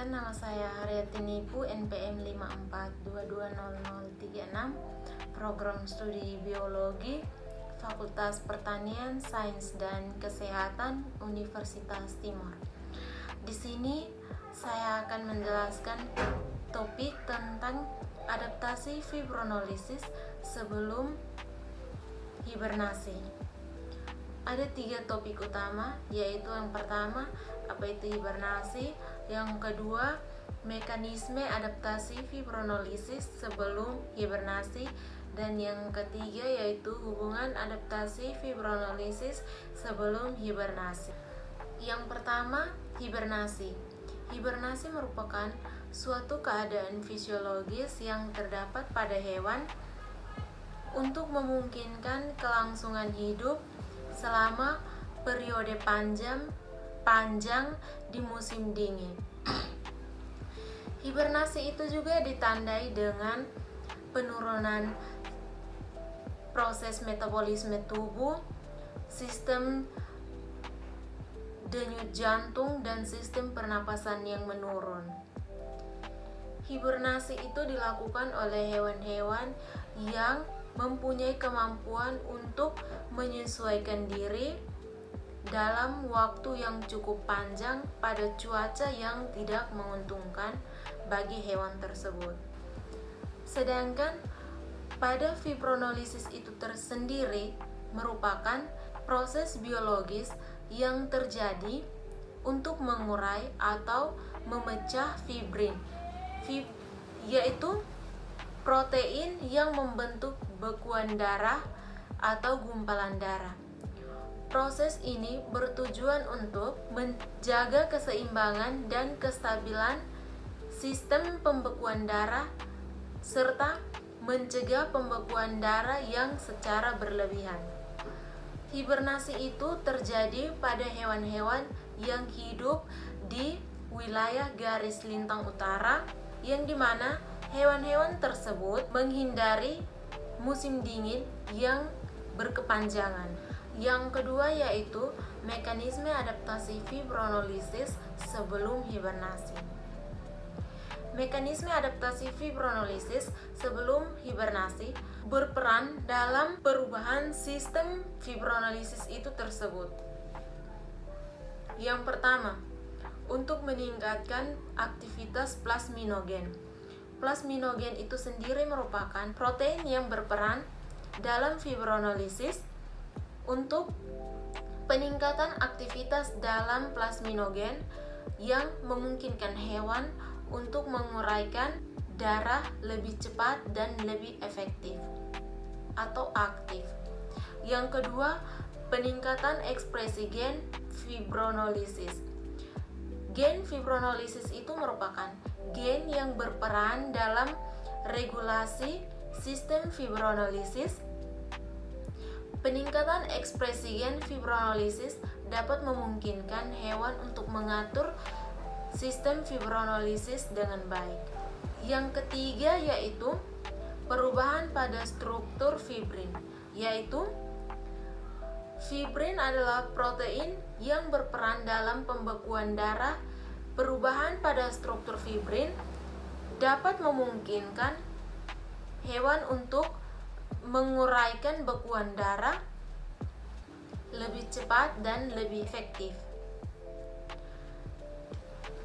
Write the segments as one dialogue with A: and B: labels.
A: Perkenalkan, nama saya Haryati Nipu, NPM 54220036, Program Studi Biologi, Fakultas Pertanian, Sains dan Kesehatan, Universitas Timur. Di sini saya akan menjelaskan topik tentang adaptasi fibronolisis sebelum hibernasi. Ada 3 topik utama, yaitu yang pertama, apa itu hibernasi, yang kedua, mekanisme adaptasi fibronolisis sebelum hibernasi, dan yang ketiga yaitu hubungan adaptasi fibronolisis sebelum hibernasi. Yang pertama, hibernasi. Hibernasi merupakan suatu keadaan fisiologis yang terdapat pada hewan untuk memungkinkan kelangsungan hidup selama periode panjang di musim dingin. Hibernasi itu juga ditandai dengan penurunan proses metabolisme tubuh, sistem denyut jantung, dan sistem pernapasan yang menurun. Hibernasi itu dilakukan oleh hewan-hewan yang mempunyai kemampuan untuk menyesuaikan diri dalam waktu yang cukup panjang pada cuaca yang tidak menguntungkan bagi hewan tersebut. Sedangkan pada fibronolisis itu tersendiri merupakan proses biologis yang terjadi untuk mengurai atau memecah fibrin, yaitu protein yang membentuk bekuan darah atau gumpalan darah. Proses ini bertujuan untuk menjaga keseimbangan dan kestabilan sistem pembekuan darah serta mencegah pembekuan darah yang secara berlebihan. Hibernasi itu terjadi pada hewan-hewan yang hidup di wilayah garis lintang utara, yang dimana hewan-hewan tersebut menghindari musim dingin yang berkepanjangan. Yang kedua yaitu mekanisme adaptasi fibronolisis sebelum hibernasi. Mekanisme adaptasi fibronolisis sebelum hibernasi berperan dalam perubahan sistem fibronolisis itu tersebut. Yang pertama, untuk meningkatkan aktivitas plasminogen. Plasminogen itu sendiri merupakan protein yang berperan dalam fibronolisis untuk peningkatan aktivitas dalam plasminogen yang memungkinkan hewan untuk menguraikan darah lebih cepat dan lebih efektif atau aktif. Yang kedua, peningkatan ekspresi gen fibronolisis. Gen fibronolisis itu merupakan gen yang berperan dalam regulasi sistem fibronolisis. Peningkatan ekspresi gen fibronolisis dapat memungkinkan hewan untuk mengatur sistem fibronolisis dengan baik. Yang ketiga yaitu perubahan pada struktur fibrin, yaitu fibrin adalah protein yang berperan dalam pembekuan darah. Perubahan pada struktur fibrin dapat memungkinkan hewan untuk menguraikan bekuan darah lebih cepat dan lebih efektif.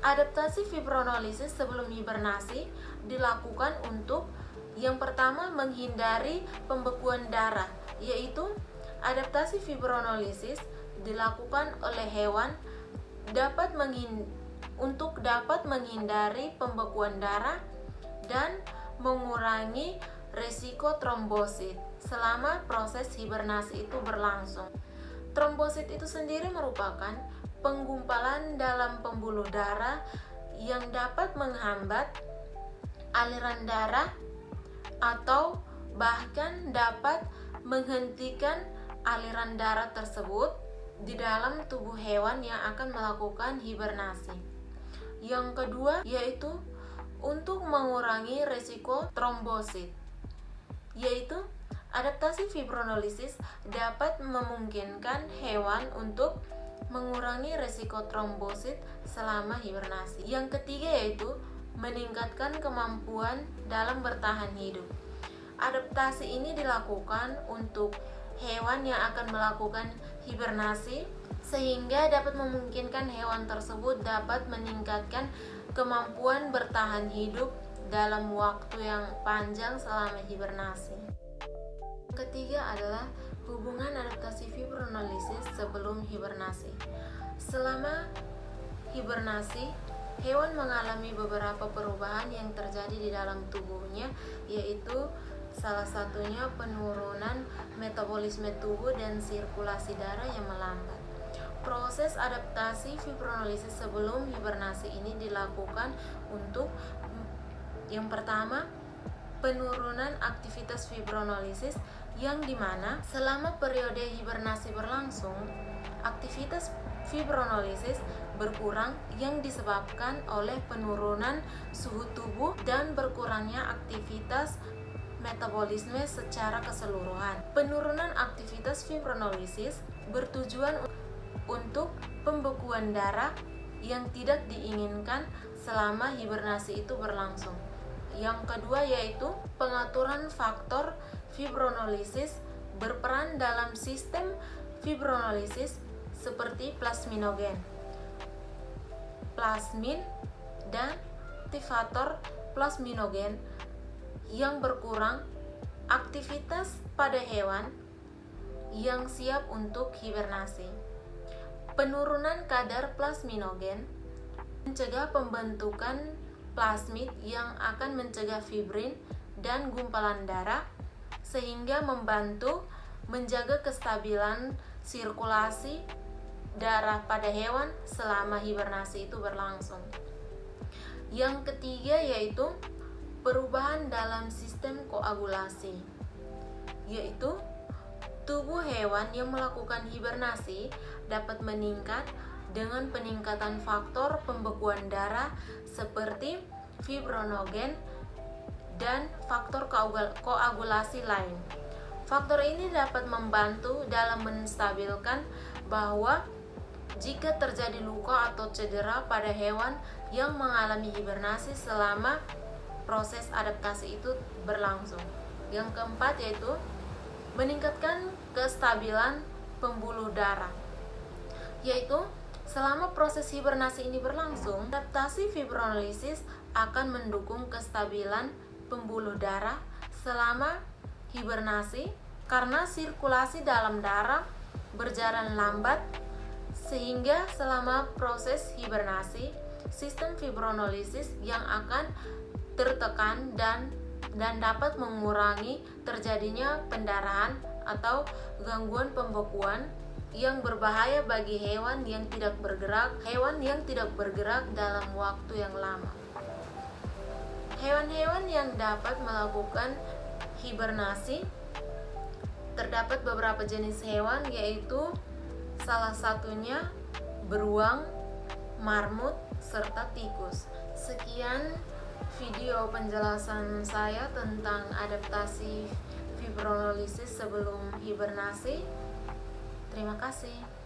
A: Adaptasi fibronolisis sebelum hibernasi dilakukan untuk yang pertama menghindari pembekuan darah, yaitu adaptasi fibronolisis dilakukan oleh hewan untuk dapat menghindari pembekuan darah dan mengurangi risiko trombosit selama proses hibernasi itu berlangsung. Trombosit itu sendiri merupakan penggumpalan dalam pembuluh darah yang dapat menghambat aliran darah atau bahkan dapat menghentikan aliran darah tersebut di dalam tubuh hewan yang akan melakukan hibernasi. Yang kedua yaitu untuk mengurangi risiko trombosit, yaitu adaptasi fibronolisis dapat memungkinkan hewan untuk mengurangi resiko trombosit selama hibernasi. Yang ketiga yaitu meningkatkan kemampuan dalam bertahan hidup. Adaptasi ini dilakukan untuk hewan yang akan melakukan hibernasi sehingga dapat memungkinkan hewan tersebut dapat meningkatkan kemampuan bertahan hidup dalam waktu yang panjang selama hibernasi. Yang ketiga adalah hubungan adaptasi fibronolisis sebelum hibernasi. Selama hibernasi, hewan mengalami beberapa perubahan yang terjadi di dalam tubuhnya, yaitu salah satunya penurunan metabolisme tubuh dan sirkulasi darah yang melambat. Proses adaptasi fibronolisis sebelum hibernasi ini dilakukan untuk yang pertama, penurunan aktivitas fibronolisis, yang dimana selama periode hibernasi berlangsung, aktivitas fibronolisis berkurang yang disebabkan oleh penurunan suhu tubuh dan berkurangnya aktivitas metabolisme secara keseluruhan. Penurunan aktivitas fibronolisis bertujuan untuk pembekuan darah yang tidak diinginkan selama hibernasi itu berlangsung. Yang kedua yaitu pengaturan faktor fibronolisis berperan dalam sistem fibronolisis seperti plasminogen, plasmin, dan aktivator plasminogen yang berkurang aktivitas pada hewan yang siap untuk hibernasi. Penurunan kadar plasminogen mencegah pembentukan plasmid yang akan mencegah fibrin dan gumpalan darah sehingga membantu menjaga kestabilan sirkulasi darah pada hewan selama hibernasi itu berlangsung. Yang ketiga yaitu perubahan dalam sistem koagulasi, yaitu tubuh hewan yang melakukan hibernasi dapat meningkat dengan peningkatan faktor pembekuan darah seperti fibrinogen dan faktor koagulasi lain. Faktor ini dapat membantu dalam menstabilkan bahwa jika terjadi luka atau cedera pada hewan yang mengalami hibernasi selama proses adaptasi itu berlangsung. Yang keempat yaitu meningkatkan kestabilan pembuluh darah, yaitu selama proses hibernasi ini berlangsung, adaptasi fibronolisis akan mendukung kestabilan pembuluh darah selama hibernasi karena sirkulasi dalam darah berjalan lambat, sehingga selama proses hibernasi sistem fibronolisis yang akan tertekan dan dapat mengurangi terjadinya pendarahan atau gangguan pembekuan yang berbahaya bagi hewan yang tidak bergerak dalam waktu yang lama. Hewan-hewan yang dapat melakukan hibernasi, terdapat beberapa jenis hewan, yaitu salah satunya beruang, marmut, serta tikus. Sekian video penjelasan saya tentang adaptasi fibronolisis sebelum hibernasi. Terima kasih.